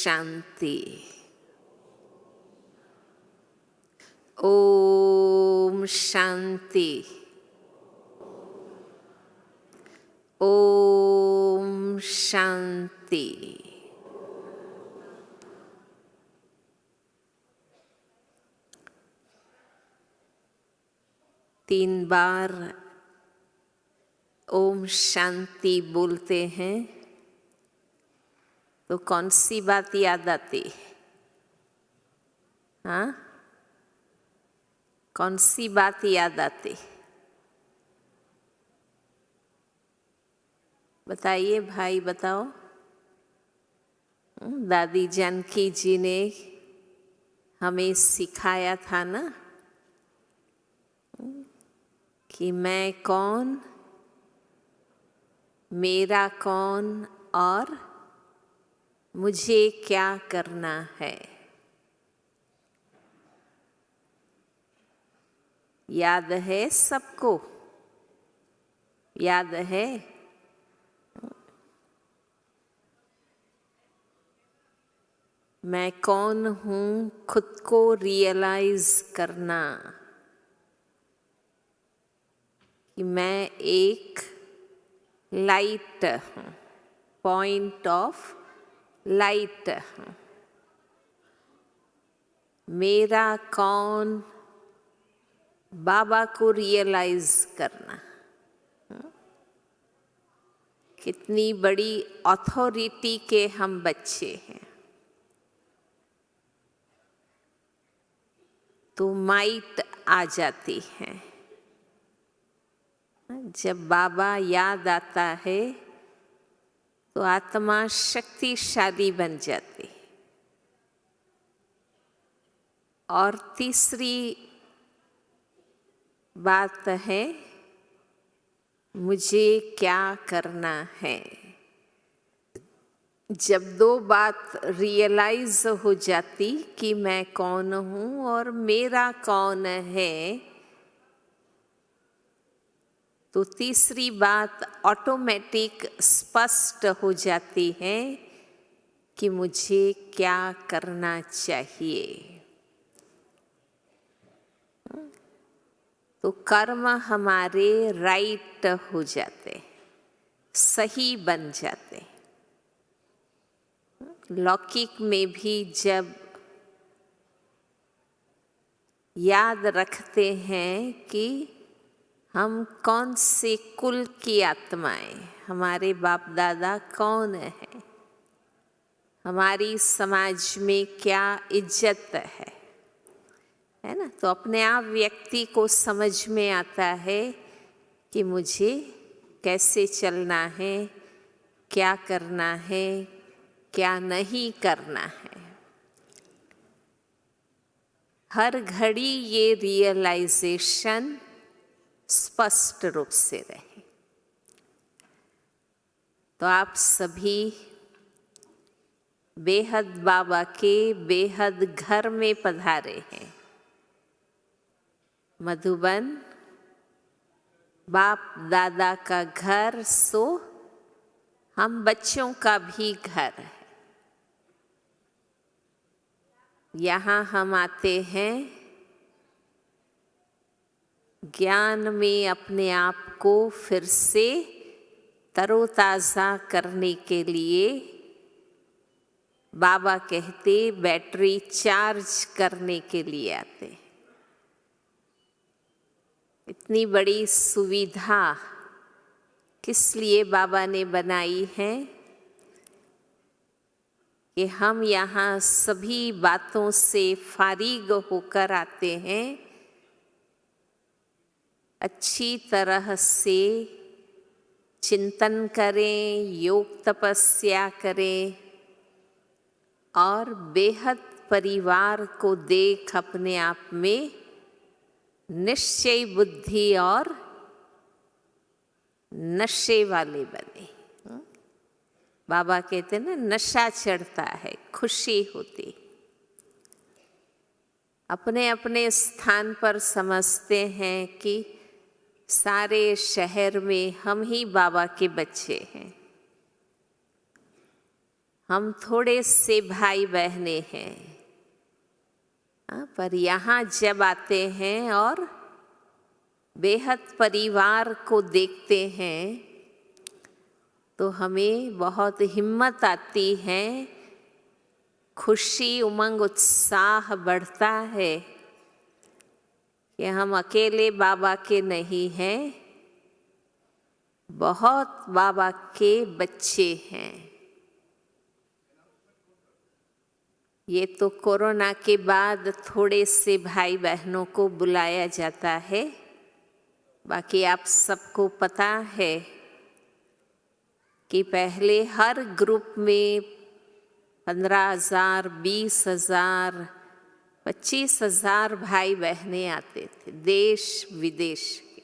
शांति। ओम शांति। ओम शांति। तीन बार ओम शांति बोलते हैं तो कौन सी बात याद आती? हाँ, कौन सी बात याद आती? बताइए भाई, बताओ। दादी जानकी जी ने हमें सिखाया था ना कि मैं कौन, मेरा कौन और मुझे क्या करना है। याद है सबको? याद है? मैं कौन हूँ खुद को रियलाइज करना कि मैं एक लाइट हूँ, पॉइंट ऑफ लाइट हूँ। मेरा कौन, बाबा को रियलाइज करना। कितनी बड़ी अथॉरिटी के हम बच्चे हैं। तो माइट आ जाती है। जब बाबा याद आता है तो आत्मा शक्तिशाली बन जाती। और तीसरी बात है, मुझे क्या करना है। जब दो बात रियलाइज हो जाती कि मैं कौन हूँ और मेरा कौन है, तो तीसरी बात ऑटोमेटिक स्पष्ट हो जाती है कि मुझे क्या करना चाहिए। तो कर्म हमारे राइट हो जाते, सही बन जाते। लौकिक में भी जब याद रखते हैं कि हम कौन से कुल की आत्माएं, हमारे बाप दादा कौन है, हमारी समाज में क्या इज्जत है ना, तो अपने आप व्यक्ति को समझ में आता है कि मुझे कैसे चलना है, क्या करना है, क्या नहीं करना है। हर घड़ी ये रियलाइजेशन स्पष्ट रूप से रहे। तो आप सभी बेहद बाबा के बेहद घर में पधारे हैं। मधुबन बाप दादा का घर, सो हम बच्चों का भी घर है। यहाँ हम आते हैं ज्ञान में अपने आप को फिर से तरोताज़ा करने के लिए। बाबा कहते बैटरी चार्ज करने के लिए आते। इतनी बड़ी सुविधा किस लिए बाबा ने बनाई है कि हम यहाँ सभी बातों से फारिग होकर आते हैं, अच्छी तरह से चिंतन करें, योग तपस्या करें और बेहद परिवार को देख अपने आप में निश्चय बुद्धि और नशे वाले बने। बाबा कहते हैं ना, नशा चढ़ता है, खुशी होती। अपने अपने स्थान पर समझते हैं कि सारे शहर में हम ही बाबा के बच्चे हैं। हम थोड़े से भाई बहने हैं, पर यहाँ जब आते हैं और बेहद परिवार को देखते हैं तो हमें बहुत हिम्मत आती है, खुशी, उमंग, उत्साह बढ़ता है कि हम अकेले बाबा के नहीं हैं, बहुत बाबा के बच्चे हैं। ये तो कोरोना के बाद थोड़े से भाई बहनों को बुलाया जाता है, बाकी आप सबको पता है कि पहले हर ग्रुप में 15,000, 20,000, 25,000 भाई बहनें आते थे, देश विदेश के।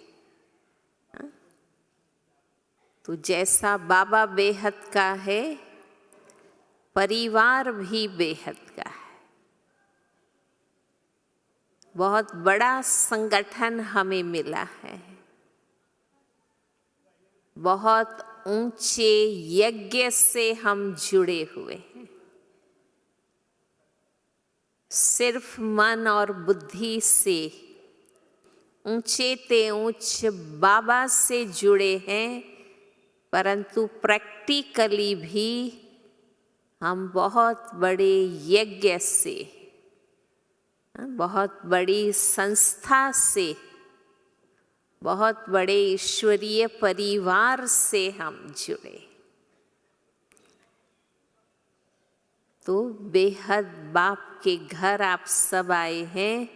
तो जैसा बाबा बेहद का है, परिवार भी बेहद का है। बहुत बड़ा संगठन हमें मिला है, बहुत ऊंचे यज्ञ से हम जुड़े हुए हैं। सिर्फ मन और बुद्धि से ऊंचे ते ऊंच बाबा से जुड़े हैं, परंतु प्रैक्टिकली भी हम बहुत बड़े यज्ञ से, बहुत बड़ी संस्था से, बहुत बड़े ईश्वरीय परिवार से हम जुड़े। तो बेहद बाप के घर आप सब आए हैं,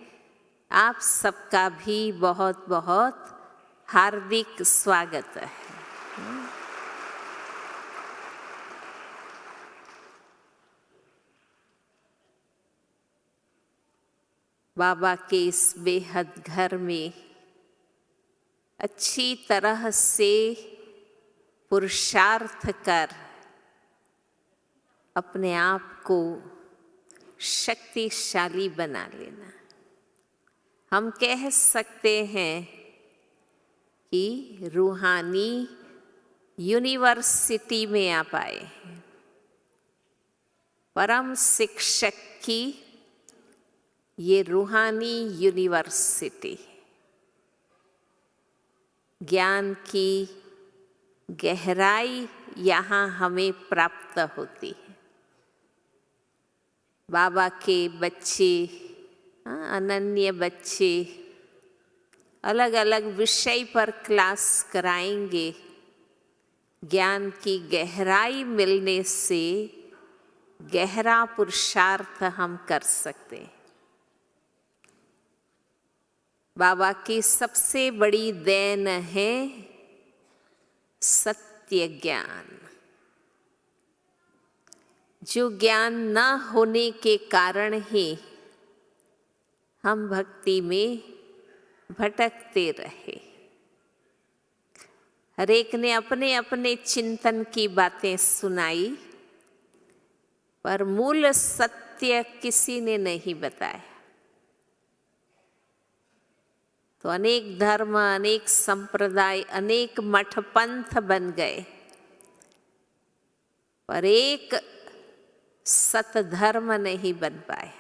आप सबका भी बहुत बहुत हार्दिक स्वागत है। बाबा के इस बेहद घर में अच्छी तरह से पुरुषार्थ कर अपने आप को शक्तिशाली बना लेना। हम कह सकते हैं कि रूहानी यूनिवर्सिटी में आप आए हैं। परम शिक्षक की ये रूहानी यूनिवर्सिटी, ज्ञान की गहराई यहाँ हमें प्राप्त होती है। बाबा के बच्चे, अनन्य बच्चे अलग अलग विषय पर क्लास कराएंगे। ज्ञान की गहराई मिलने से गहरा पुरुषार्थ हम कर सकते हैं। बाबा की सबसे बड़ी देन है सत्य ज्ञान, जो ज्ञान न होने के कारण ही हम भक्ति में भटकते रहे। हर एक ने अपने अपने चिंतन की बातें सुनाई, पर मूल सत्य किसी ने नहीं बताया। तो अनेक धर्म, अनेक संप्रदाय, अनेक मठ पंथ बन गए, पर एक सतधर्म नहीं बन पाया।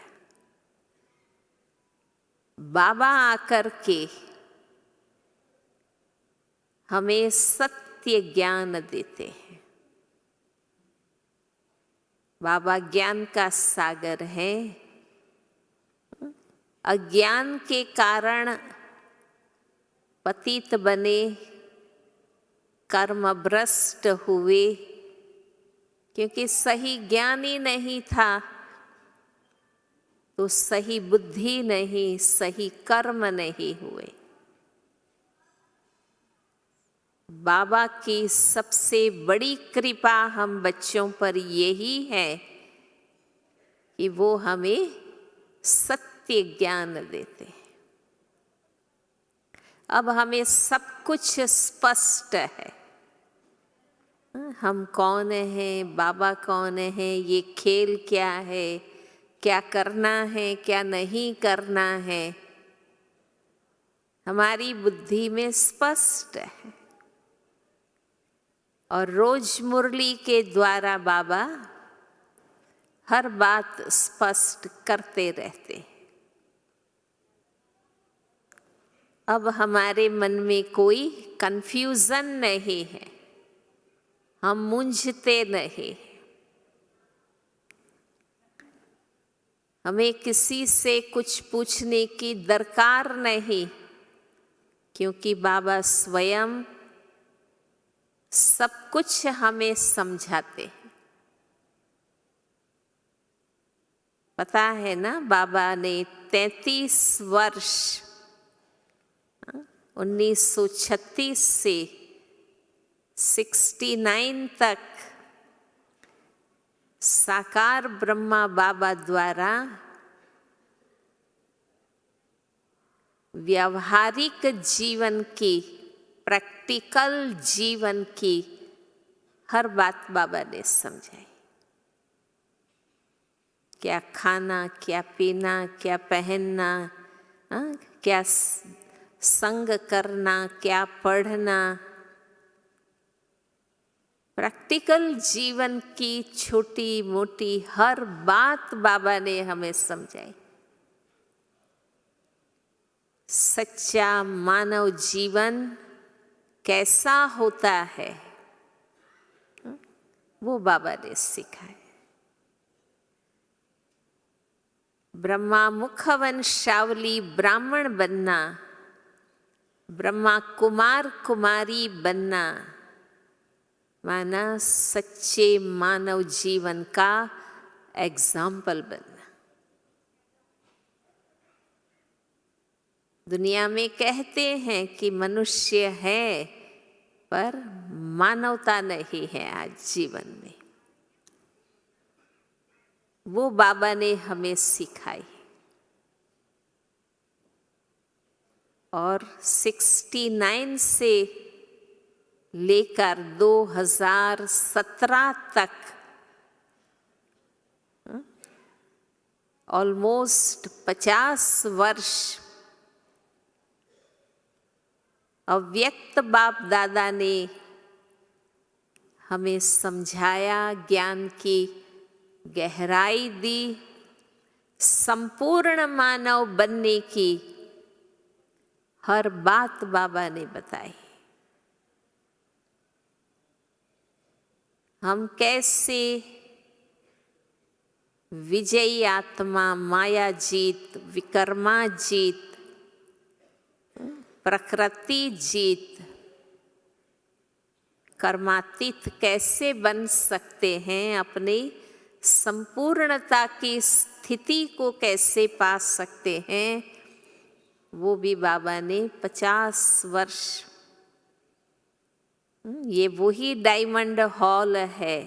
बाबा आकर के हमें सत्य ज्ञान देते हैं। बाबा ज्ञान का सागर है। अज्ञान के कारण पतित बने, कर्म भ्रष्ट हुए, क्योंकि सही ज्ञान ही नहीं था, तो सही बुद्धि नहीं, सही कर्म नहीं हुए। बाबा की सबसे बड़ी कृपा हम बच्चों पर यही है कि वो हमें सत्य ज्ञान देते हैं। अब हमें सब कुछ स्पष्ट है। हम कौन हैं, बाबा कौन है, ये खेल क्या है, क्या करना है, क्या नहीं करना है, हमारी बुद्धि में स्पष्ट है। और रोज मुरली के द्वारा बाबा हर बात स्पष्ट करते रहते। अब हमारे मन में कोई कंफ्यूजन नहीं है, हम मूंझते नहीं। हमें किसी से कुछ पूछने की दरकार नहीं, क्योंकि बाबा स्वयं सब कुछ हमें समझाते हैं। पता है ना, बाबा ने 33 वर्ष 1936 से 69 तक साकार ब्रह्मा बाबा द्वारा व्यावहारिक जीवन की, प्रैक्टिकल जीवन की हर बात बाबा ने समझाई। क्या खाना, क्या पीना, क्या पहनना, क्या संग करना, क्या पढ़ना, प्रैक्टिकल जीवन की छोटी मोटी हर बात बाबा ने हमें समझाई। सच्चा मानव जीवन कैसा होता है वो बाबा ने सिखाया। ब्रह्मा मुखवंशावली ब्राह्मण बनना, ब्रह्मा कुमार कुमारी बनना, माना सच्चे मानव जीवन का एग्जाम्पल बनना। दुनिया में कहते हैं कि मनुष्य है, पर मानवता नहीं है आज जीवन में। वो बाबा ने हमें सिखाई। और 69 से लेकर 2017 तक ऑलमोस्ट 50 वर्ष अव्यक्त बाप दादा ने हमें समझाया, ज्ञान की गहराई दी, संपूर्ण मानव बनने की हर बात बाबा ने बताई। हम कैसे विजयी आत्मा, माया जीत, विकर्मा जीत, प्रकृति जीत, कर्मातीत कैसे बन सकते हैं, अपनी संपूर्णता की स्थिति को कैसे पा सकते हैं, वो भी बाबा ने 50 वर्ष। ये वही डायमंड हॉल है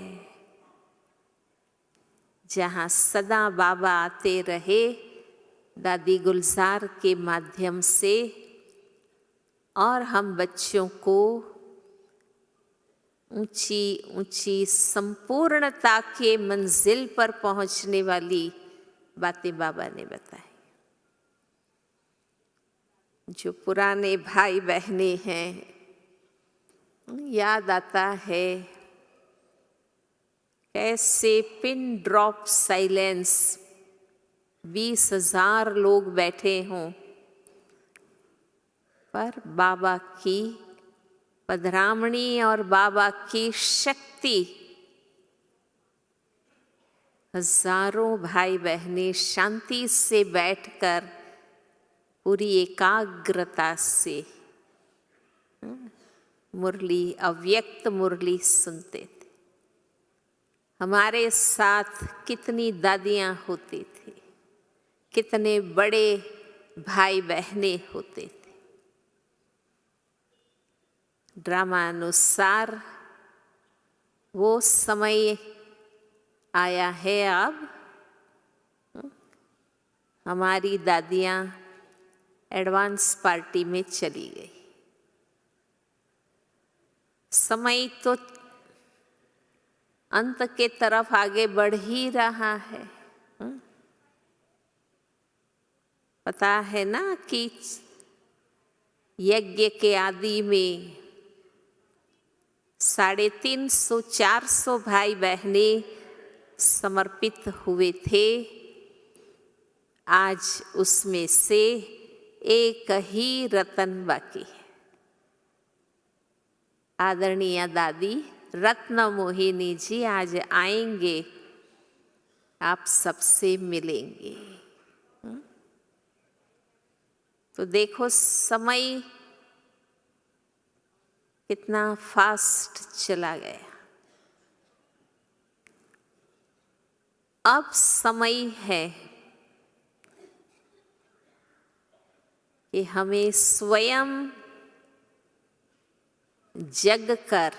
जहाँ सदा बाबा आते रहे दादी गुलजार के माध्यम से, और हम बच्चों को ऊंची ऊंची संपूर्णता के मंजिल पर पहुंचने वाली बातें बाबा ने बताई। जो पुराने भाई बहनें हैं, याद आता है कैसे पिन ड्रॉप साइलेंस 20,000 लोग बैठे हों, पर बाबा की पधरामणी और बाबा की शक्ति, हजारों भाई बहनें शांति से बैठकर पूरी एकाग्रता से मुरली, अव्यक्त मुरली सुनते थे। हमारे साथ कितनी दादियाँ होती थी, कितने बड़े भाई बहनें होते थे। ड्रामा अनुसार वो समय आया है अब। हमारी दादियाँ एडवांस पार्टी में चली गई। समय तो अंत के तरफ आगे बढ़ ही रहा है। पता है ना कि यज्ञ के आदि में 350-400 भाई बहनें समर्पित हुए थे, आज उसमें से एक ही रतन बाकी है। आदरणीय दादी रत्न मोहिनी जी आज आएंगे, आप सबसे मिलेंगे। तो देखो समय कितना फास्ट चला गया। अब समय है कि हमें स्वयं जग कर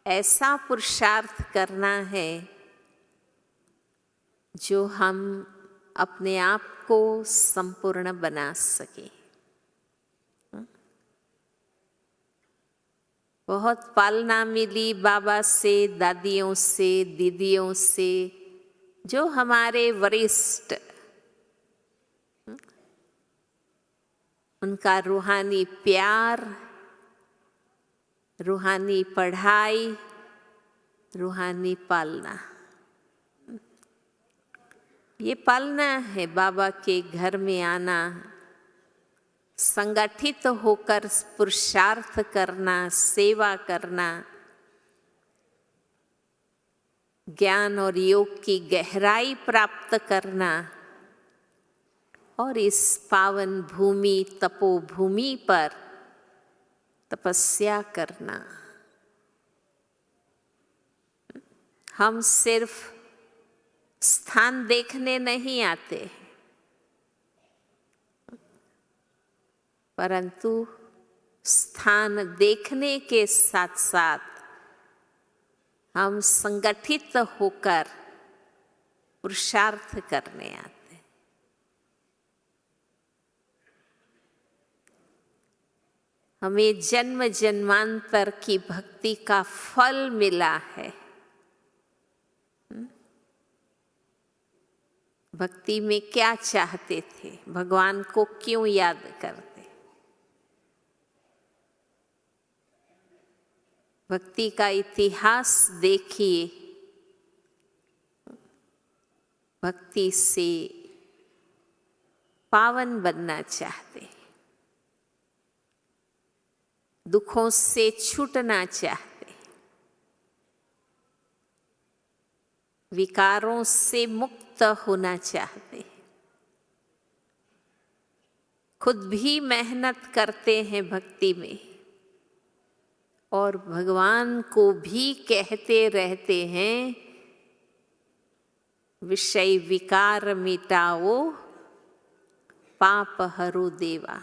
ऐसा पुरुषार्थ करना है जो हम अपने आप को संपूर्ण बना सके। बहुत पालना मिली बाबा से, दादियों से, दीदियों से, जो हमारे वरिष्ठ, उनका रूहानी प्यार, रूहानी पढ़ाई, रूहानी पालना। ये पालना है बाबा के घर में आना, संगठित होकर पुरुषार्थ करना, सेवा करना, ज्ञान और योग की गहराई प्राप्त करना और इस पावन भूमि तपोभूमि पर तपस्या करना। हम सिर्फ स्थान देखने नहीं आते, परंतु स्थान देखने के साथ साथ हम संगठित होकर पुरुषार्थ करने आते। हमें जन्म जन्मांतर की भक्ति का फल मिला है। भक्ति में क्या चाहते थे, भगवान को क्यों याद करते? भक्ति का इतिहास देखिए। भक्ति से पावन बनना चाहते, दुखों से छूटना चाहते, विकारों से मुक्त होना चाहते, खुद भी मेहनत करते हैं भक्ति में और भगवान को भी कहते रहते हैं, विषय विकार मिटाओ पाप हरो देवा।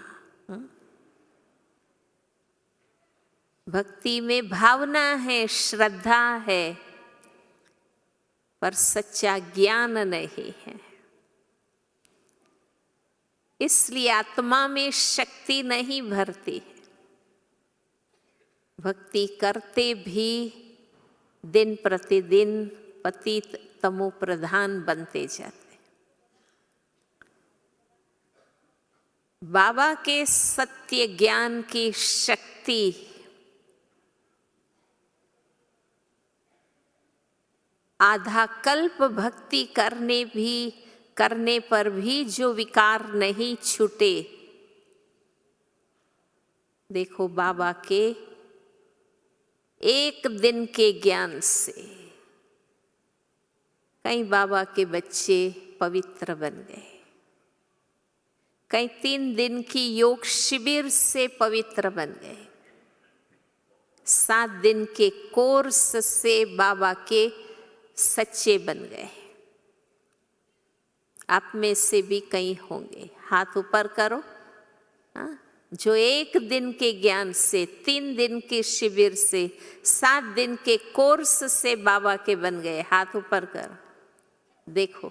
भक्ति में भावना है, श्रद्धा है, पर सच्चा ज्ञान नहीं है। इसलिए आत्मा में शक्ति नहीं भरती। भक्ति करते भी दिन प्रतिदिन पतित तमो प्रधान बनते जाते। बाबा के सत्य ज्ञान की शक्ति आधा कल्प भक्ति करने पर भी जो विकार नहीं छूटे। देखो बाबा के एक दिन के ज्ञान से कई बाबा के बच्चे पवित्र बन गए, कई 3 दिन की योग शिविर से पवित्र बन गए, 7 दिन के कोर्स से बाबा के सच्चे बन गए। आप में से भी कई होंगे, हाथ ऊपर करो। हाँ, जो 1 दिन के ज्ञान से, 3 दिन के शिविर से, 7 दिन के कोर्स से बाबा के बन गए, हाथ ऊपर करो। देखो,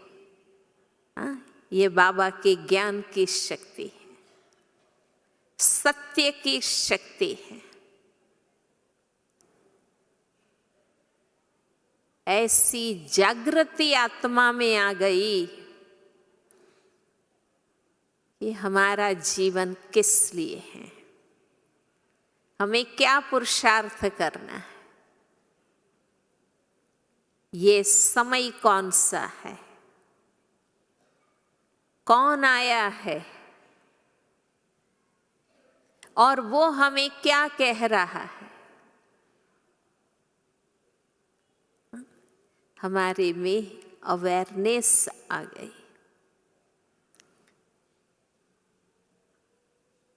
हाँ, ये बाबा के ज्ञान की शक्ति है, सत्य की शक्ति है। ऐसी जागृति आत्मा में आ गई कि हमारा जीवन किस लिए है, हमें क्या पुरुषार्थ करना है। ये समय कौन सा है, कौन आया है और वो हमें क्या कह रहा है। हमारे में अवेयरनेस आ गई।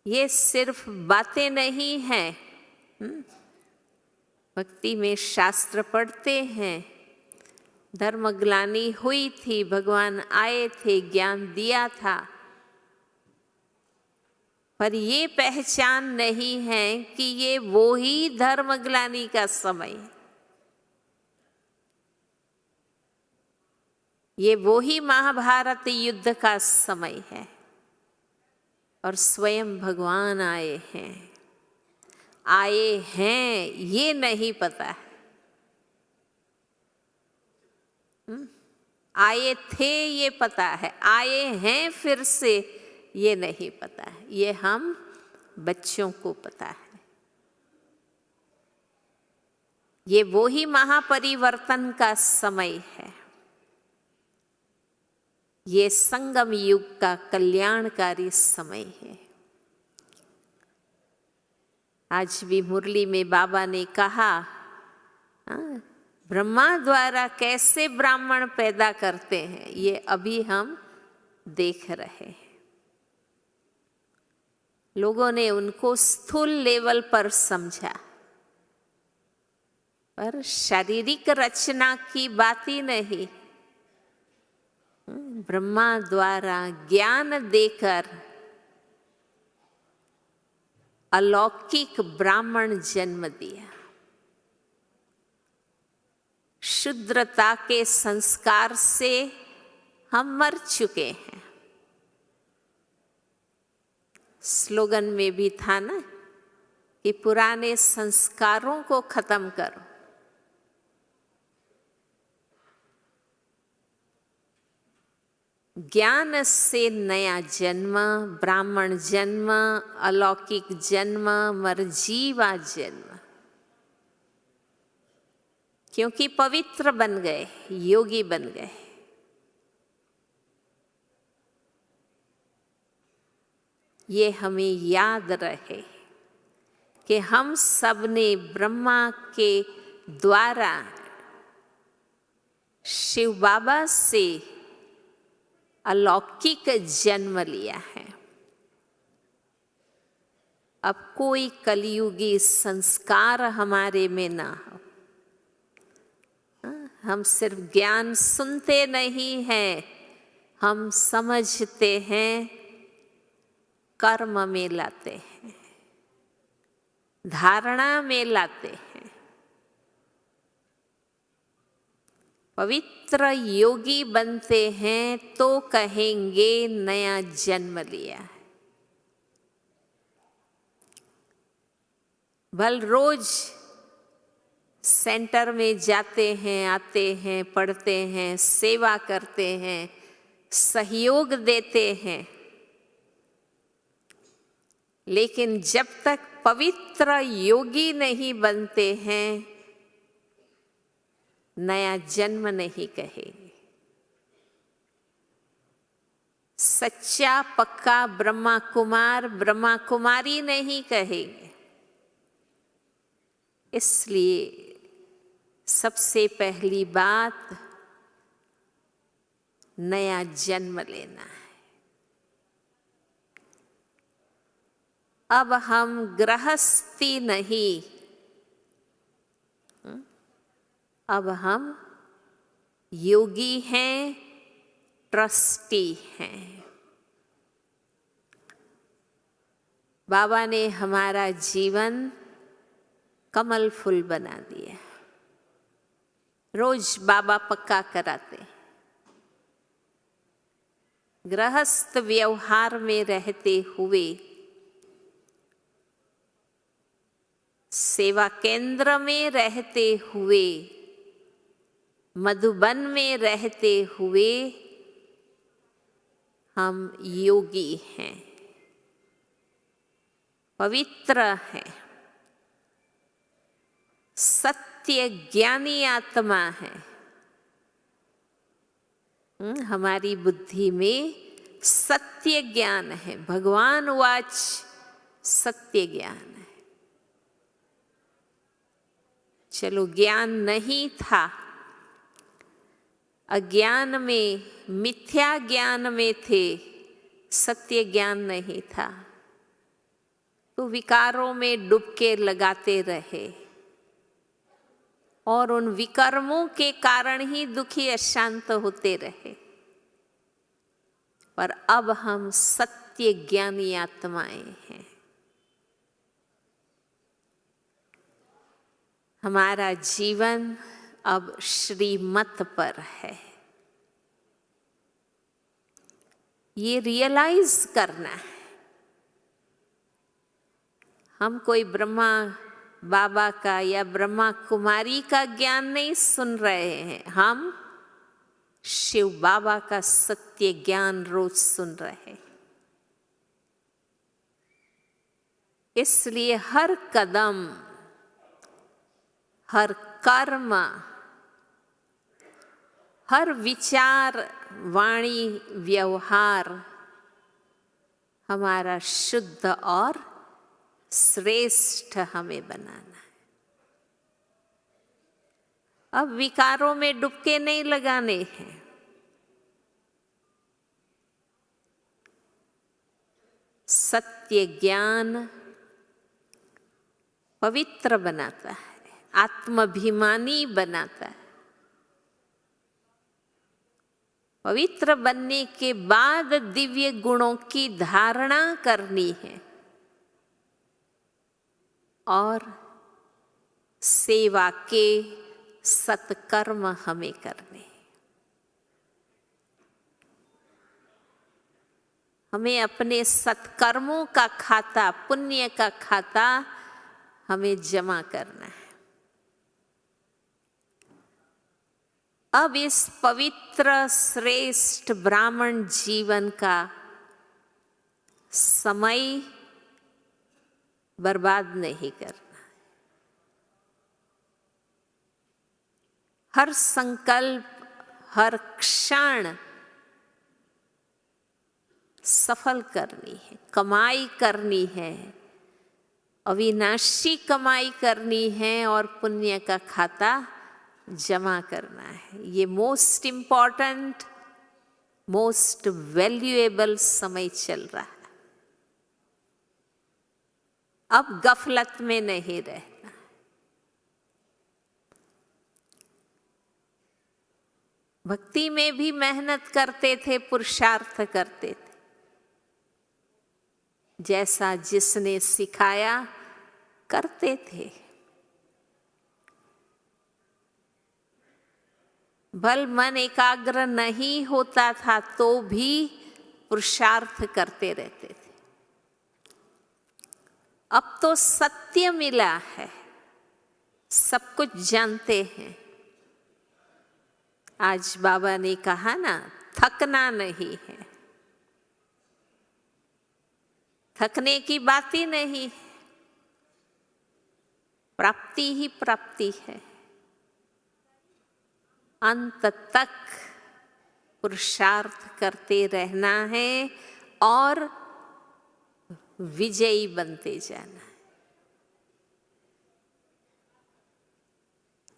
ये सिर्फ बातें नहीं हैं। भक्ति में शास्त्र पढ़ते हैं, धर्मग्लानि हुई थी, भगवान आए थे, ज्ञान दिया था, पर ये पहचान नहीं है कि ये वो ही धर्मग्लानि का समय है, ये वो ही महाभारत युद्ध का समय है और स्वयं भगवान आए हैं ये नहीं पता है। आए थे ये पता है, आए हैं फिर से ये नहीं पता है। ये हम बच्चों को पता है। ये वो ही महापरिवर्तन का समय है। ये संगम युग का कल्याणकारी समय है। आज भी मुरली में बाबा ने कहा, ब्रह्मा द्वारा कैसे ब्राह्मण पैदा करते हैं, ये अभी हम देख रहे हैं। लोगों ने उनको स्थूल लेवल पर समझा, पर शारीरिक रचना की बात ही नहीं। ब्रह्मा द्वारा ज्ञान देकर अलौकिक ब्राह्मण जन्म दिया। शुद्रता के संस्कार से हम मर चुके हैं। स्लोगन में भी था ना कि पुराने संस्कारों को खत्म करो। ज्ञान से नया जन्म, ब्राह्मण जन्म, अलौकिक जन्म, मरजीवा जन्म, क्योंकि पवित्र बन गए, योगी बन गए। ये हमें याद रहे कि हम सब ने ब्रह्मा के द्वारा शिव बाबा से अलौकिक जन्म लिया है। अब कोई कलयुगी संस्कार हमारे में ना हो। हम सिर्फ ज्ञान सुनते नहीं हैं, हम समझते हैं, कर्म में लाते हैं, धारणा में लाते हैं। पवित्र योगी बनते हैं तो कहेंगे नया जन्म लिया है। भल रोज सेंटर में जाते हैं, आते हैं, पढ़ते हैं, सेवा करते हैं, सहयोग देते हैं, लेकिन जब तक पवित्र योगी नहीं बनते हैं, नया जन्म नहीं कहेंगे। सच्चा पक्का ब्रह्मा कुमार, ब्रह्मा कुमारी नहीं कहेंगे। इसलिए सबसे पहली बात नया जन्म लेना है। अब हम गृहस्थी नहीं, अब हम योगी हैं, ट्रस्टी हैं। बाबा ने हमारा जीवन कमल फूल बना दिया। रोज बाबा पक्का कराते। गृहस्थ व्यवहार में रहते हुए, सेवा केंद्र में रहते हुए, मधुबन में रहते हुए हम योगी हैं, पवित्र हैं, सत्य ज्ञानी आत्मा है। हमारी बुद्धि में सत्य ज्ञान है। भगवान वाच सत्य ज्ञान है। चलो ज्ञान नहीं था, अज्ञान में, मिथ्या ज्ञान में थे, सत्य ज्ञान नहीं था, तो विकारों में डुबके लगाते रहे और उन विकर्मों के कारण ही दुखी अशांत होते रहे। पर अब हम सत्य ज्ञानी आत्माएं हैं। हमारा जीवन अब श्रीमत पर है। ये रियलाइज करना है। हम कोई ब्रह्मा बाबा का या ब्रह्मा कुमारी का ज्ञान नहीं सुन रहे हैं, हम शिव बाबा का सत्य ज्ञान रोज सुन रहे हैं। इसलिए हर कदम, हर कर्म, हर विचार, वाणी, व्यवहार हमारा शुद्ध और श्रेष्ठ हमें बनाना है। अब विकारों में डुबके नहीं लगाने हैं। सत्य ज्ञान पवित्र बनाता है, आत्माभिमानी बनाता है। पवित्र बनने के बाद दिव्य गुणों की धारणा करनी है और सेवा के सत्कर्म हमें करने। हमें अपने सत्कर्मों का खाता, पुण्य का खाता हमें जमा करना है। अब इस पवित्र श्रेष्ठ ब्राह्मण जीवन का समय बर्बाद नहीं करना। हर संकल्प, हर क्षण सफल करनी है, कमाई करनी है, अविनाशी कमाई करनी है और पुण्य का खाता जमा करना है। ये मोस्ट इम्पॉर्टेंट, मोस्ट वैल्यूएबल समय चल रहा है। अब गफलत में नहीं रहना। भक्ति में भी मेहनत करते थे, पुरुषार्थ करते थे, जैसा जिसने सिखाया करते थे। बल मन एकाग्र नहीं होता था तो भी पुरुषार्थ करते रहते थे। अब तो सत्य मिला है, सब कुछ जानते हैं। आज बाबा ने कहा ना, थकना नहीं है, थकने की बात ही नहीं, प्राप्ति ही प्राप्ति है। अंत तक पुरुषार्थ करते रहना है और विजयी बनते जाना है।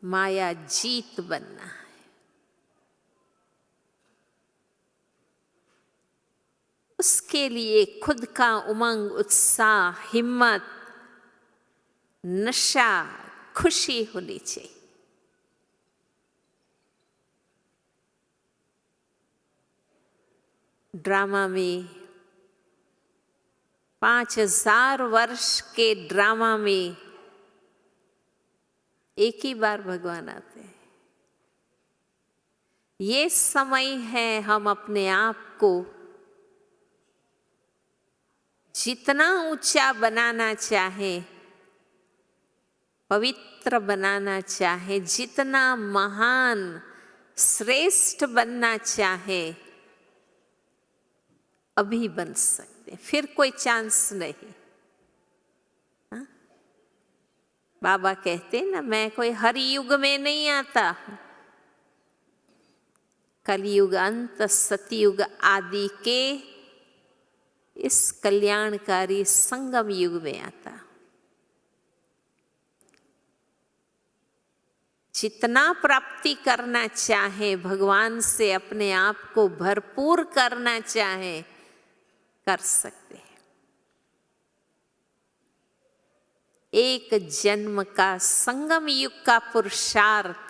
माया जीत बनना है। उसके लिए खुद का उमंग, उत्साह, हिम्मत, नशा, खुशी होनी चाहिए। ड्रामा में 5000 वर्ष के ड्रामा में एक ही बार भगवान आते हैं। ये समय है हम अपने आप को जितना ऊंचा बनाना चाहे, पवित्र बनाना चाहे, जितना महान श्रेष्ठ बनना चाहे, अभी बन सकते, फिर कोई चांस नहीं। हा? बाबा कहते ना, मैं कोई हर युग में नहीं आता, कलयुग अंत सतयुग आदि के इस कल्याणकारी संगम युग में आता। जितना प्राप्ति करना चाहे, भगवान से अपने आप को भरपूर करना चाहे, कर सकते हैं। एक जन्म का संगम युग का पुरुषार्थ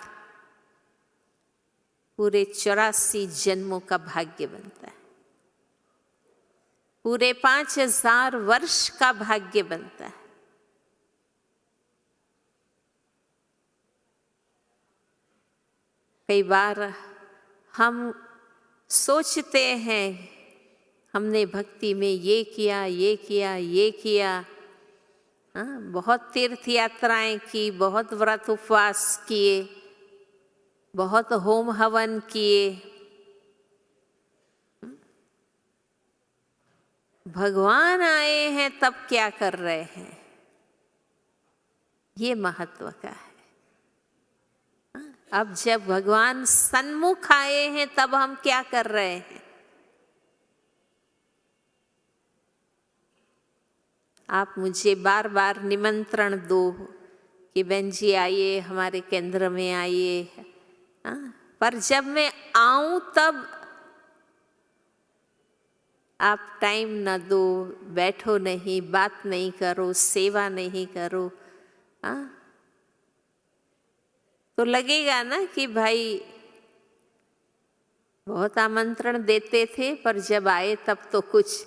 पूरे 84 जन्मों का भाग्य बनता है, पूरे 5000 वर्ष का भाग्य बनता है। कई बार हम सोचते हैं हमने भक्ति में ये किया, ये किया, ये किया, बहुत तीर्थ यात्राएं की, बहुत व्रत उपवास किए, बहुत होम हवन किए, भगवान आए हैं तब क्या कर रहे हैं? ये महत्व का है। अब जब भगवान सन्मुख आए हैं तब हम क्या कर रहे हैं? आप मुझे बार बार निमंत्रण दो कि बहन जी आइए, हमारे केंद्र में आइए, पर जब मैं आऊं तब आप टाइम न दो, बैठो नहीं, बात नहीं करो, सेवा नहीं करो, तो लगेगा ना कि भाई बहुत आमंत्रण देते थे पर जब आए तब तो कुछ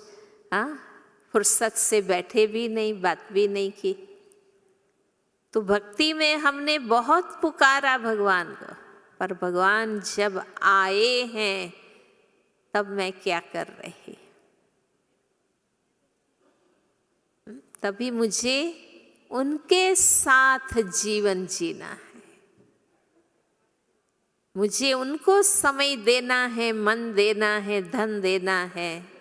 फुर्सत से बैठे भी नहीं, बात भी नहीं की। तो भक्ति में हमने बहुत पुकारा भगवान को, पर भगवान जब आए हैं तब मैं क्या कर रही? तभी मुझे उनके साथ जीवन जीना है, मुझे उनको समय देना है, मन देना है, धन देना है।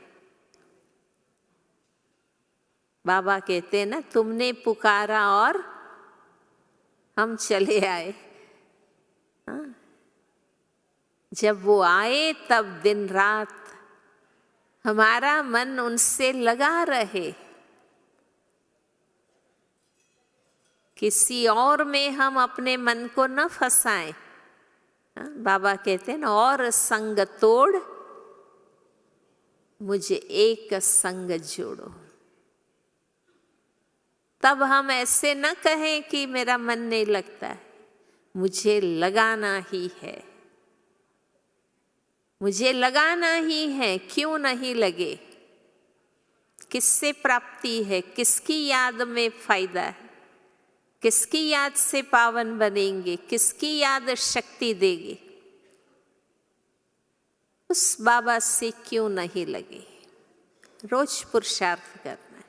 बाबा कहते हैं ना, तुमने पुकारा और हम चले आए। जब वो आए तब दिन रात हमारा मन उनसे लगा रहे, किसी और में हम अपने मन को न फंसाएं। बाबा कहते हैं ना, और संग तोड़ मुझे एक संग जोड़ो। तब हम ऐसे न कहें कि मेरा मन नहीं लगता है, मुझे लगाना ही है, मुझे लगाना ही है। क्यों नहीं लगे? किससे प्राप्ति है, किसकी याद में फायदा है, किसकी याद से पावन बनेंगे, किसकी याद शक्ति देगी? उस बाबा से क्यों नहीं लगे? रोज पुरुषार्थ करना है।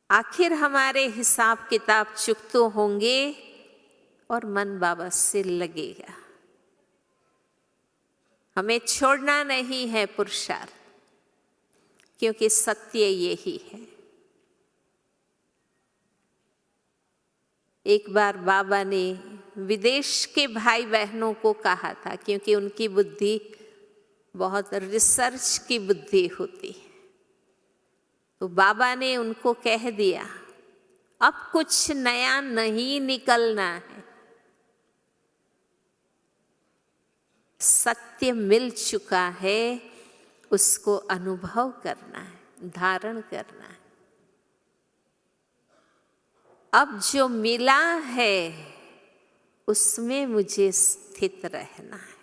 आखिर हमारे हिसाब किताब चुक तो होंगे और मन बाबा से लगेगा। हमें छोड़ना नहीं है पुरुषार्थ, क्योंकि सत्य यही है। एक बार बाबा ने विदेश के भाई बहनों को कहा था, क्योंकि उनकी बुद्धि बहुत रिसर्च की बुद्धि होती है, तो बाबा ने उनको कह दिया, अब कुछ नया नहीं निकलना है, सत्य मिल चुका है, उसको अनुभव करना है, धारण करना है। अब जो मिला है उसमें मुझे स्थित रहना है।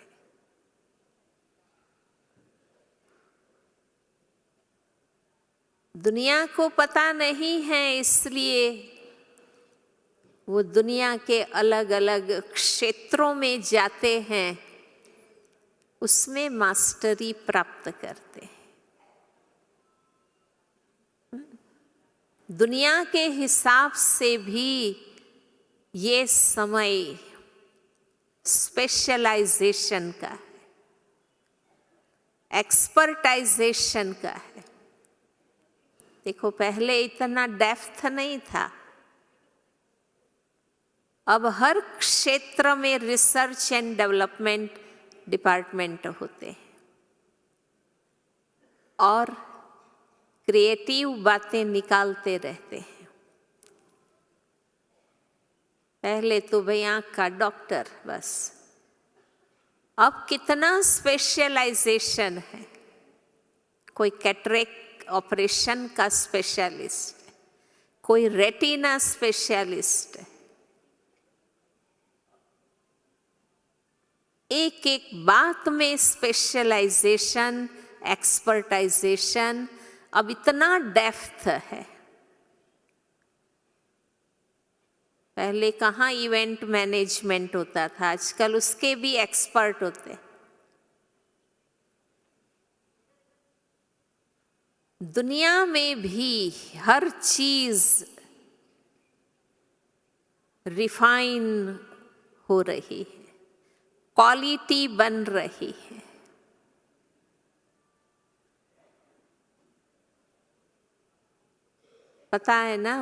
दुनिया को पता नहीं है, इसलिए वो दुनिया के अलग अलग क्षेत्रों में जाते हैं, उसमें मास्टरी प्राप्त करते हैं। दुनिया के हिसाब से भी ये समय स्पेशलाइजेशन का है, एक्सपर्टाइजेशन का है। देखो, पहले इतना डेप्थ नहीं था, अब हर क्षेत्र में रिसर्च एंड डेवलपमेंट डिपार्टमेंट होते हैं और क्रिएटिव बातें निकालते रहते हैं। पहले तो भाई आँख का डॉक्टर बस, अब कितना स्पेशलाइजेशन है। कोई कैटरेक्ट ऑपरेशन का स्पेशलिस्ट है, कोई रेटिना स्पेशलिस्ट है। एक एक बात में स्पेशलाइजेशन, एक्सपर्टाइजेशन अब इतना डेप्थ है। पहले कहाँ इवेंट मैनेजमेंट होता था, आजकल उसके भी एक्सपर्ट होते हैं। दुनिया में भी हर चीज रिफाइन हो रही है, क्वालिटी बन रही है। पता है ना,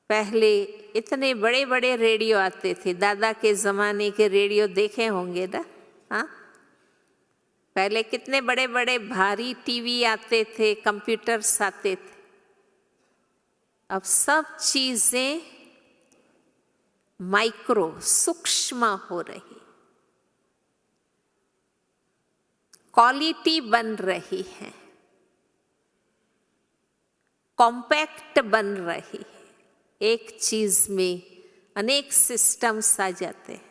पहले इतने बड़े बड़े रेडियो आते थे, दादा के जमाने के रेडियो देखे होंगे ना। हाँ, पहले कितने बड़े बड़े भारी टीवी आते थे, कंप्यूटर्स आते थे। अब सब चीजें माइक्रो, सूक्ष्म हो रही, क्वालिटी बन रही है, कॉम्पैक्ट बन रही है। एक चीज में अनेक सिस्टम्स आ जाते हैं।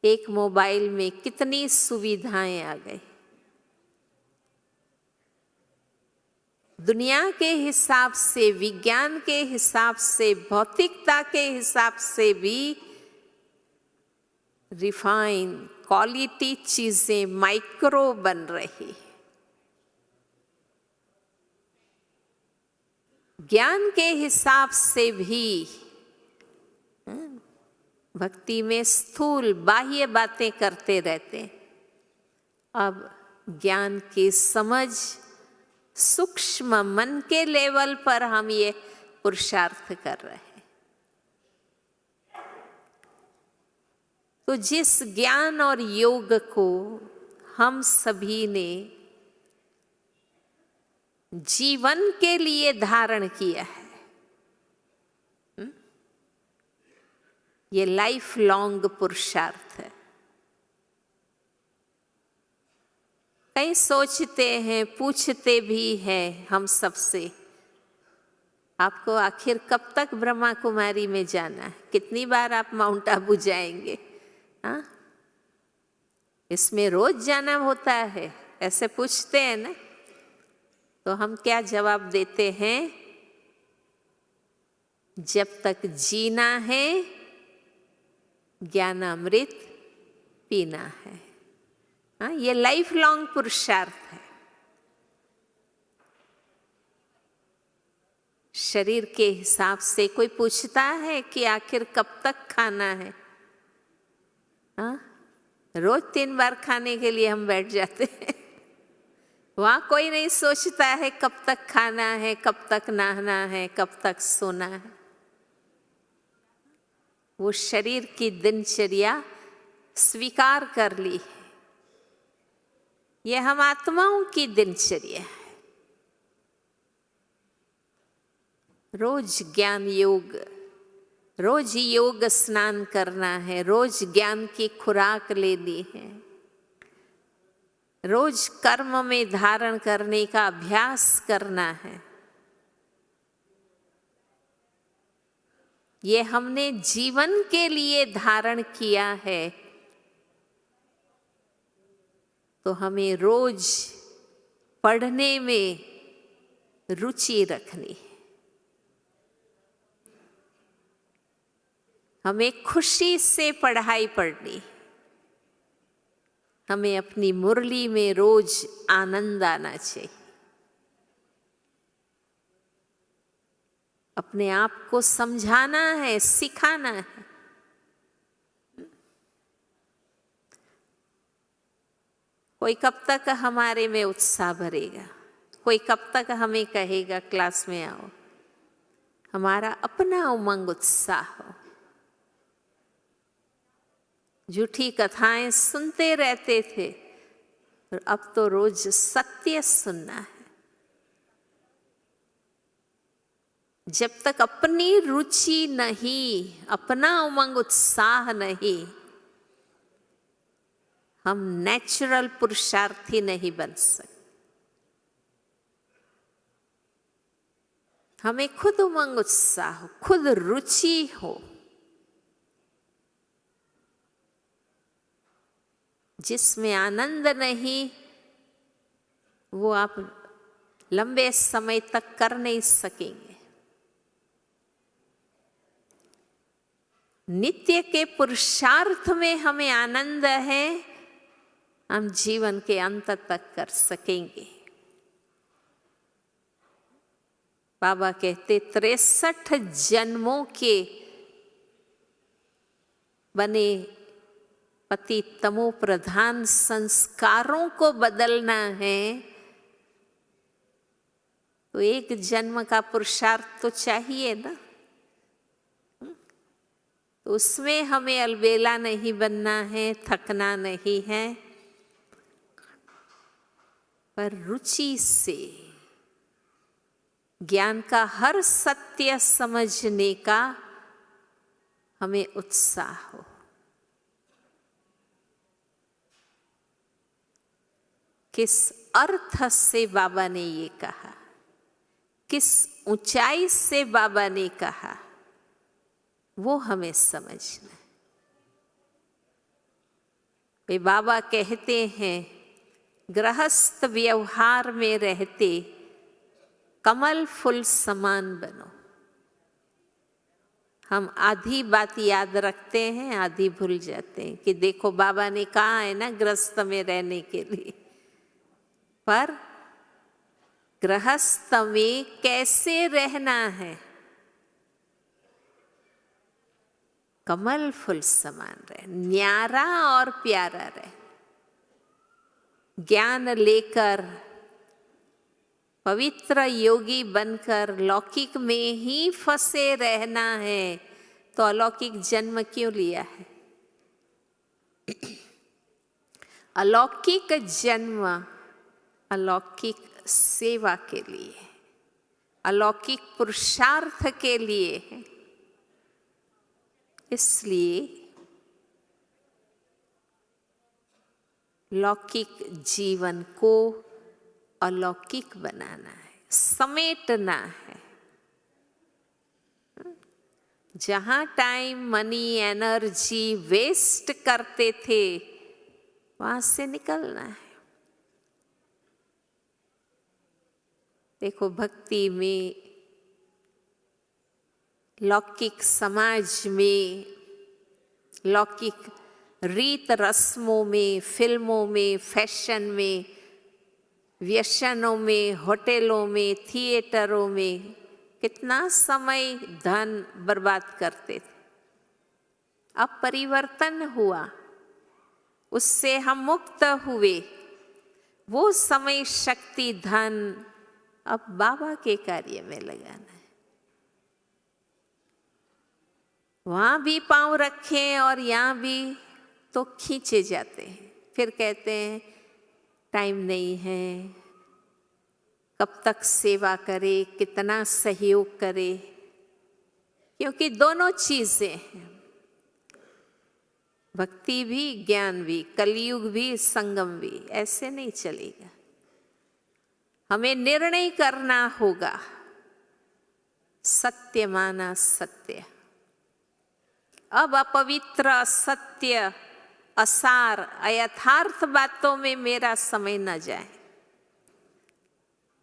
एक मोबाइल में कितनी सुविधाएं आ गई। दुनिया के हिसाब से, विज्ञान के हिसाब से, भौतिकता के हिसाब से भी रिफाइन क्वालिटी चीजें माइक्रो बन रही। ज्ञान के हिसाब से भी भक्ति में स्थूल बाह्य बातें करते रहते। अब ज्ञान की समझ सूक्ष्म मन के लेवल पर हम ये पुरुषार्थ कर रहे हैं। तो जिस ज्ञान और योग को हम सभी ने जीवन के लिए धारण किया है, ये लाइफ लॉन्ग पुरुषार्थ है। कई सोचते हैं, पूछते भी हैं हम सबसे, आपको आखिर कब तक ब्रह्मा कुमारी में जाना है, कितनी बार आप माउंट आबू जाएंगे? हाँ, इसमें रोज जाना होता है, ऐसे पूछते हैं ना। तो हम क्या जवाब देते हैं? जब तक जीना है ज्ञानामृत पीना है। हाँ, ये लाइफ लॉन्ग पुरुषार्थ है। शरीर के हिसाब से कोई पूछता है कि आखिर कब तक खाना है? हाँ, रोज 3 बार खाने के लिए हम बैठ जाते हैं। वहां कोई नहीं सोचता है कब तक खाना है, कब तक नहाना है, कब तक सोना है। वो शरीर की दिनचर्या स्वीकार कर ली है। ये हम आत्माओं की दिनचर्या है। रोज ज्ञान योग, रोज योग स्नान करना है, रोज ज्ञान की खुराक लेनी है, रोज कर्म में धारण करने का अभ्यास करना है। ये हमने जीवन के लिए धारण किया है, तो हमें रोज पढ़ने में रुचि रखनी है। हमें खुशी से पढ़ाई पढ़नी, हमें अपनी मुरली में रोज आनंद आना चाहिए। अपने आप को समझाना है, सिखाना है। कोई कब तक हमारे में उत्साह भरेगा, कोई कब तक हमें कहेगा क्लास में आओ। हमारा अपना उमंग उत्साह हो। झूठी कथाएं सुनते रहते थे और अब तो रोज सत्य सुनना है। जब तक अपनी रुचि नहीं, अपना उमंग उत्साह नहीं, हम नेचुरल पुरुषार्थी नहीं बन सकते। हमें खुद उमंग उत्साह हो, खुद रुचि हो। जिसमें आनंद नहीं, वो आप लंबे समय तक कर नहीं सकेंगे। नित्य के पुरुषार्थ में हमें आनंद है, हम जीवन के अंत तक कर सकेंगे। बाबा कहते 63 जन्मों के बने पति तमो प्रधान संस्कारों को बदलना है, तो एक जन्म का पुरुषार्थ तो चाहिए ना। तो उसमें हमें अलबेला नहीं बनना है, थकना नहीं है, पर रुचि से ज्ञान का हर सत्य समझने का हमें उत्साह हो। किस अर्थ से बाबा ने ये कहा, किस ऊंचाई से बाबा ने कहा, वो हमें समझना है। वे बाबा कहते हैं गृहस्थ व्यवहार में रहते कमल फूल समान बनो। हम आधी बात याद रखते हैं, आधी भूल जाते हैं कि देखो बाबा ने कहा है ना गृहस्थ में रहने के लिए, पर गृहस्थ में कैसे रहना है? कमल फूल समान रहे, न्यारा और प्यारा रहे। ज्ञान लेकर पवित्र योगी बनकर लौकिक में ही फंसे रहना है, तो अलौकिक जन्म क्यों लिया है? अलौकिक जन्म अलौकिक सेवा के लिए, अलौकिक पुरुषार्थ के लिए है। इसलिए लौकिक जीवन को अलौकिक बनाना है, समेटना है। जहां टाइम, मनी, एनर्जी वेस्ट करते थे, वहां से निकलना है। देखो भक्ति में, लौकिक समाज में, लौकिक रीत रस्मों में, फिल्मों में, फैशन में, व्यसनों में, होटलों में, थिएटरों में कितना समय धन बर्बाद करते थे। अब परिवर्तन हुआ, उससे हम मुक्त हुए। वो समय, शक्ति, धन अब बाबा के कार्य में लगाना है। वहां भी पांव रखें और यहाँ भी तो खींचे जाते हैं। फिर कहते हैं टाइम नहीं है, कब तक सेवा करे, कितना सहयोग करे, क्योंकि दोनों चीजें हैं, भक्ति भी, ज्ञान भी, कलयुग भी, संगम भी। ऐसे नहीं चलेगा। हमें निर्णय करना होगा, सत्य माना सत्य। अब अपवित्र, असत्य, असार, अयथार्थ बातों में मेरा समय न जाए,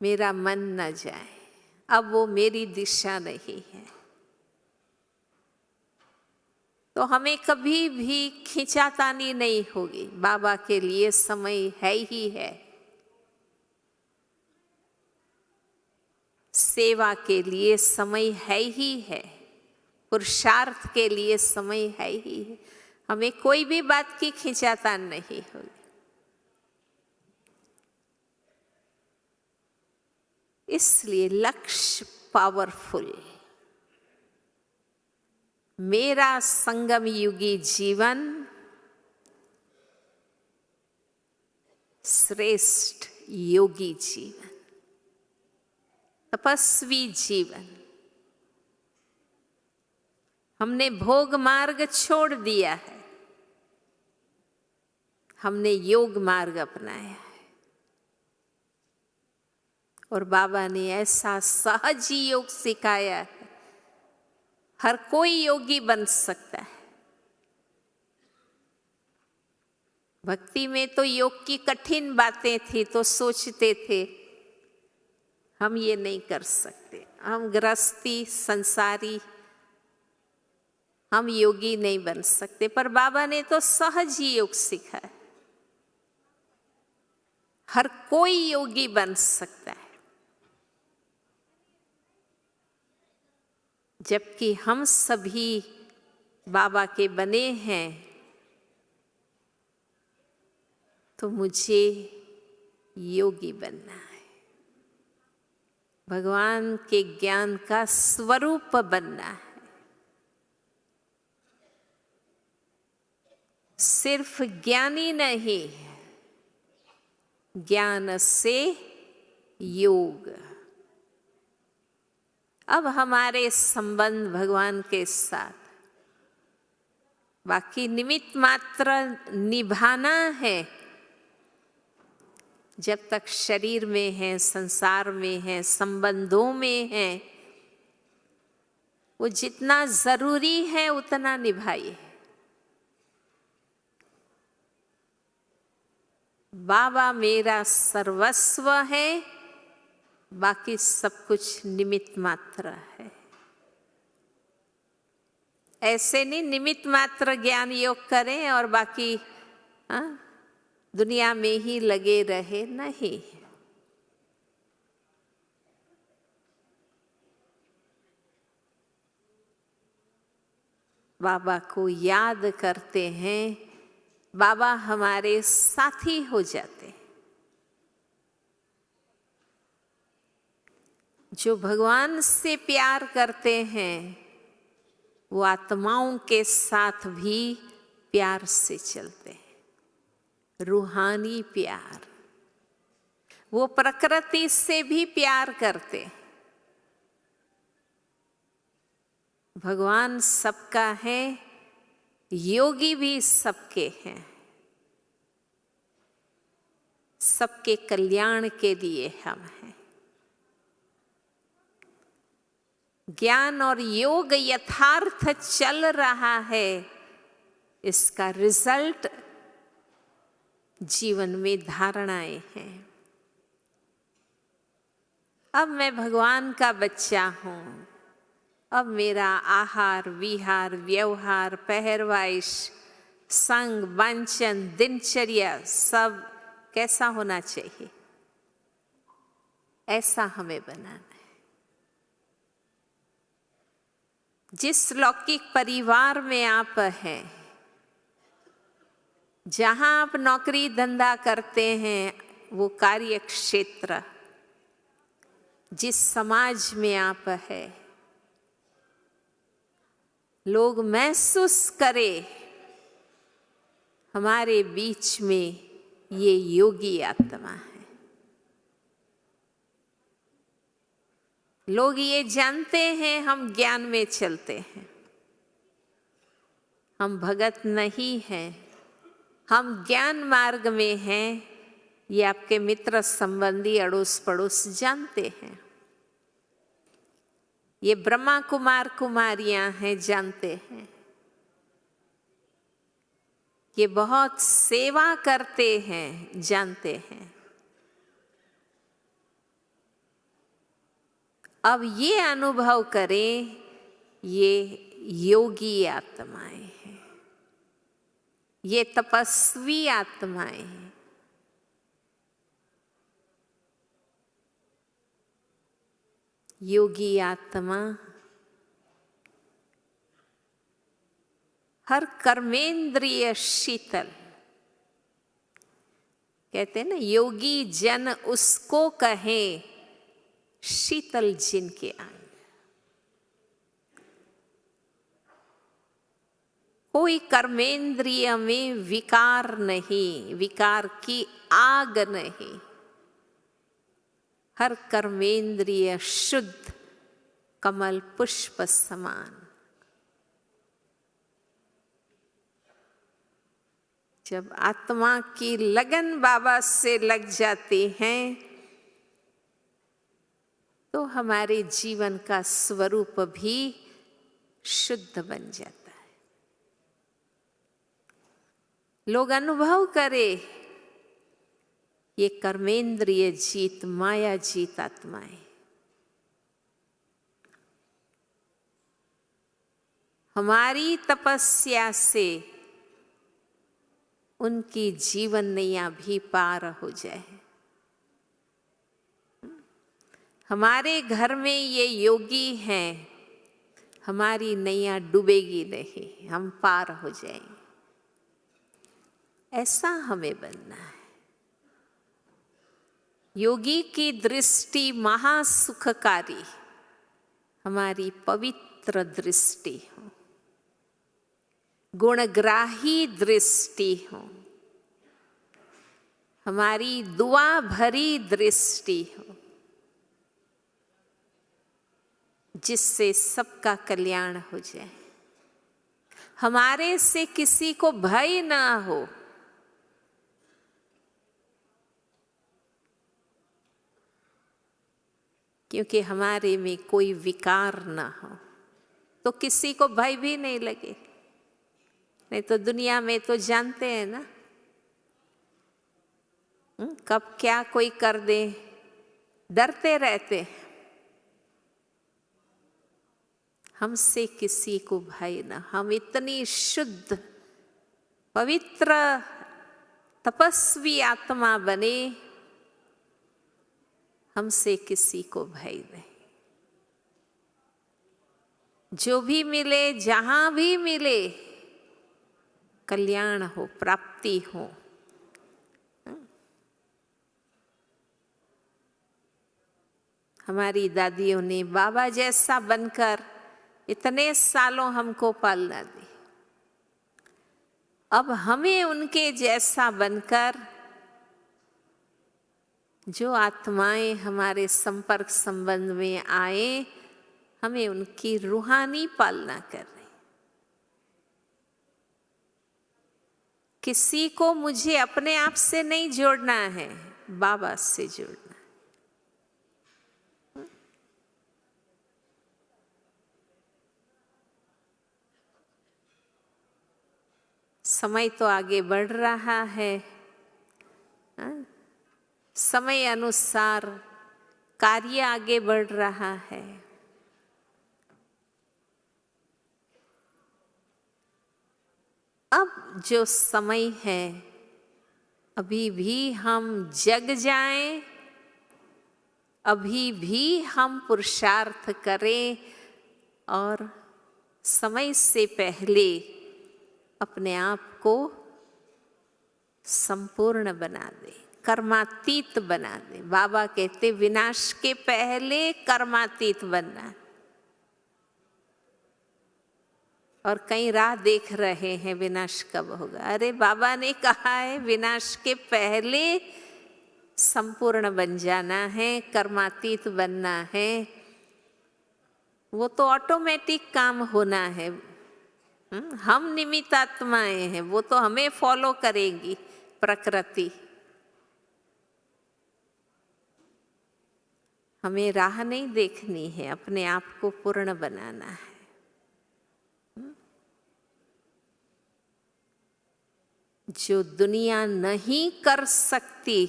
मेरा मन न जाए। अब वो मेरी दिशा नहीं है। तो हमें कभी भी खींचातानी नहीं होगी। बाबा के लिए समय है ही है, सेवा के लिए समय है ही है, पुरुषार्थ के लिए समय है ही है। हमें कोई भी बात की खींचातान नहीं होगी। इसलिए लक्ष्य पावरफुल, मेरा संगम युगी जीवन श्रेष्ठ योगी जीवन, तपस्वी जीवन। हमने भोग मार्ग छोड़ दिया है, हमने योग मार्ग अपनाया है। और बाबा ने ऐसा सहज ही योग सिखाया है, हर कोई योगी बन सकता है। भक्ति में तो योग की कठिन बातें थी तो सोचते थे हम ये नहीं कर सकते, हम गृहस्थी संसारी, हम योगी नहीं बन सकते। पर बाबा ने तो सहज ही योग सिखाया, हर कोई योगी बन सकता है। जबकि हम सभी बाबा के बने हैं, तो मुझे योगी बनना है, भगवान के ज्ञान का स्वरूप बनना है। सिर्फ ज्ञानी नहीं, ज्ञान से योग। अब हमारे संबंध भगवान के साथ, बाकी निमित्त मात्र निभाना है। जब तक शरीर में है, संसार में है, संबंधों में है, वो जितना जरूरी है उतना निभाइए। बाबा मेरा सर्वस्व है, बाकी सब कुछ निमित्त मात्र है। ऐसे नहीं निमित्त मात्र ज्ञान योग करें और बाकी दुनिया में ही लगे रहे, नहीं। बाबा को याद करते हैं, बाबा हमारे साथी हो जाते हैं। जो भगवान से प्यार करते हैं वो आत्माओं के साथ भी प्यार से चलते हैं, रूहानी प्यार। वो प्रकृति से भी प्यार करते हैं। भगवान सबका है, योगी भी सबके हैं, सबके कल्याण के लिए हम हैं। ज्ञान और योग यथार्थ चल रहा है, इसका रिजल्ट जीवन में धारणाएं हैं। अब मैं भगवान का बच्चा हूं, अब मेरा आहार विहार व्यवहार पहरवाइश संग वांछन दिनचर्या सब कैसा होना चाहिए, ऐसा हमें बनाना है। जिस लौकिक परिवार में आप हैं, जहां आप नौकरी धंधा करते हैं, वो कार्य क्षेत्र, जिस समाज में आप हैं, लोग महसूस करें हमारे बीच में ये योगी आत्मा है। लोग ये जानते हैं हम ज्ञान में चलते हैं, हम भगत नहीं हैं, हम ज्ञान मार्ग में हैं। ये आपके मित्र संबंधी अड़ोस पड़ोस जानते हैं। ये ब्रह्मा कुमार कुमारियां हैं, जानते हैं। ये बहुत सेवा करते हैं, जानते हैं। अब ये अनुभव करें, ये योगी आत्माएं हैं, ये तपस्वी आत्माएं हैं। योगी आत्मा हर कर्मेंद्रिय शीतल, कहते हैं ना, योगी जन उसको कहें शीतल जिनके अंग। कोई कर्मेंद्रिय में विकार नहीं, विकार की आग नहीं। हर कर्मेंद्रिय शुद्ध कमल पुष्प समान। जब आत्मा की लगन बाबा से लग जाती है तो हमारे जीवन का स्वरूप भी शुद्ध बन जाता है। लोग अनुभव करें ये कर्मेंद्रिय जीत, माया जीत आत्माएं। हमारी तपस्या से उनकी जीवन नैया भी पार हो जाए। हमारे घर में ये योगी हैं, हमारी नैया डूबेगी नहीं, हम पार हो जाएंगे। ऐसा हमें बनना है। योगी की दृष्टि महासुखकारी, हमारी पवित्र दृष्टि हो, गुणग्राही दृष्टि हो, हमारी दुआ भरी दृष्टि हो, जिससे सबका कल्याण हो जाए। हमारे से किसी को भय ना हो। क्योंकि हमारे में कोई विकार ना हो तो किसी को भय भी नहीं लगे। नहीं तो दुनिया में तो जानते हैं ना, कब क्या कोई कर दे, डरते रहते। हमसे किसी को भय ना। हम इतनी शुद्ध पवित्र तपस्वी आत्मा बने, हमसे किसी को भय नहीं। जो भी मिले, जहां भी मिले, कल्याण हो, प्राप्ति हो। हमारी दादियों ने बाबा जैसा बनकर इतने सालों हमको पालना दी। अब हमें उनके जैसा बनकर जो आत्माएं हमारे संपर्क संबंध में आए, हमें उनकी रूहानी पालना करनी। किसी को मुझे अपने आप से नहीं जोड़ना है, बाबा से जोड़ना। समय तो आगे बढ़ रहा है, समय अनुसार कार्य आगे बढ़ रहा है। अब जो समय है, अभी भी हम जग जाएं, अभी भी हम पुरुषार्थ करें और समय से पहले अपने आप को संपूर्ण बना दे, कर्मातीत बना दे। बाबा कहते विनाश के पहले कर्मातीत बनना। और कई राह देख रहे हैं विनाश कब होगा। अरे बाबा ने कहा है विनाश के पहले संपूर्ण बन जाना है, कर्मातीत बनना है। वो तो ऑटोमेटिक काम होना है। हम निमित्त आत्माएं हैं, वो तो हमें फॉलो करेगी प्रकृति। हमें राह नहीं देखनी है, अपने आप को पूर्ण बनाना है। जो दुनिया नहीं कर सकती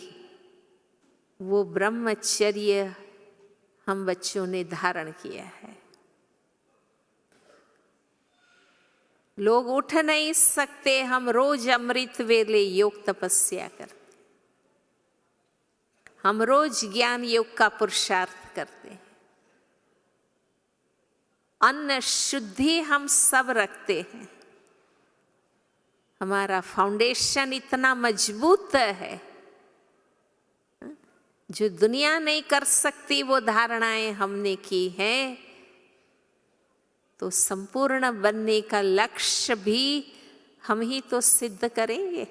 वो ब्रह्मचर्य हम बच्चों ने धारण किया है। लोग उठ नहीं सकते, हम रोज अमृत वेले योग तपस्या करते, हम रोज ज्ञान योग का पुरुषार्थ करते हैं। अन्न शुद्धि हम सब रखते हैं। हमारा फाउंडेशन इतना मजबूत है, जो दुनिया नहीं कर सकती वो धारणाएं हमने की हैं। तो संपूर्ण बनने का लक्ष्य भी हम ही तो सिद्ध करेंगे।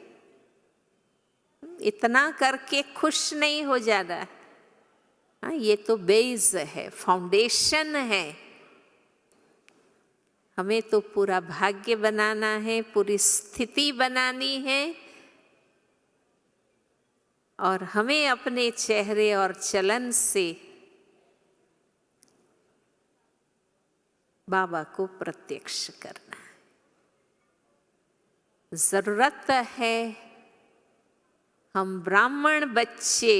इतना करके खुश नहीं हो जाना है। हाँ, ये तो बेस है, फाउंडेशन है। हमें तो पूरा भाग्य बनाना है, पूरी स्थिति बनानी है, और हमें अपने चेहरे और चलन से बाबा को प्रत्यक्ष करना है। जरूरत है हम ब्राह्मण बच्चे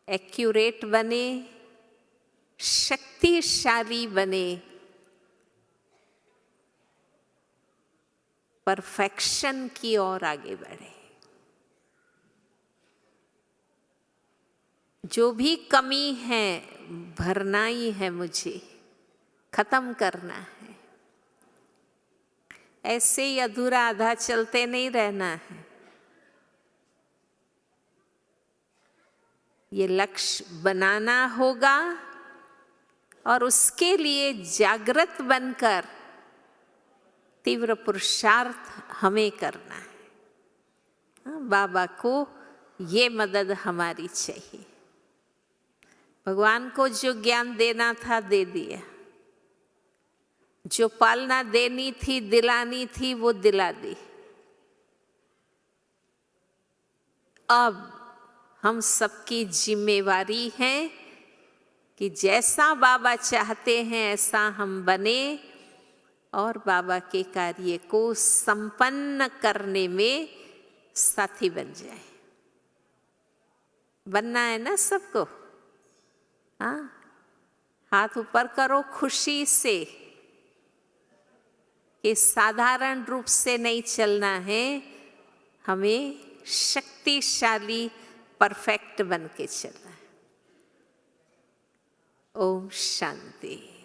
एक्यूरेट बने, शक्तिशाली बने, परफेक्शन की ओर आगे बढ़े। जो भी कमी है भरना ही है, मुझे खत्म करना है। ऐसे ही अधूरा आधा चलते नहीं रहना है। ये लक्ष्य बनाना होगा और उसके लिए जागृत बनकर तीव्र पुरुषार्थ हमें करना है। बाबा को ये मदद हमारी चाहिए। भगवान को जो ज्ञान देना था दे दिया, जो पालना देनी थी, दिलानी थी, वो दिला दी। अब हम सबकी जिम्मेवारी है कि जैसा बाबा चाहते हैं ऐसा हम बने और बाबा के कार्य को संपन्न करने में साथी बन जाए। बनना है ना सबको? हाँ, हाथ ऊपर करो खुशी से कि साधारण रूप से नहीं चलना है, हमें शक्तिशाली परफेक्ट बन के चलना है। ओम शांति।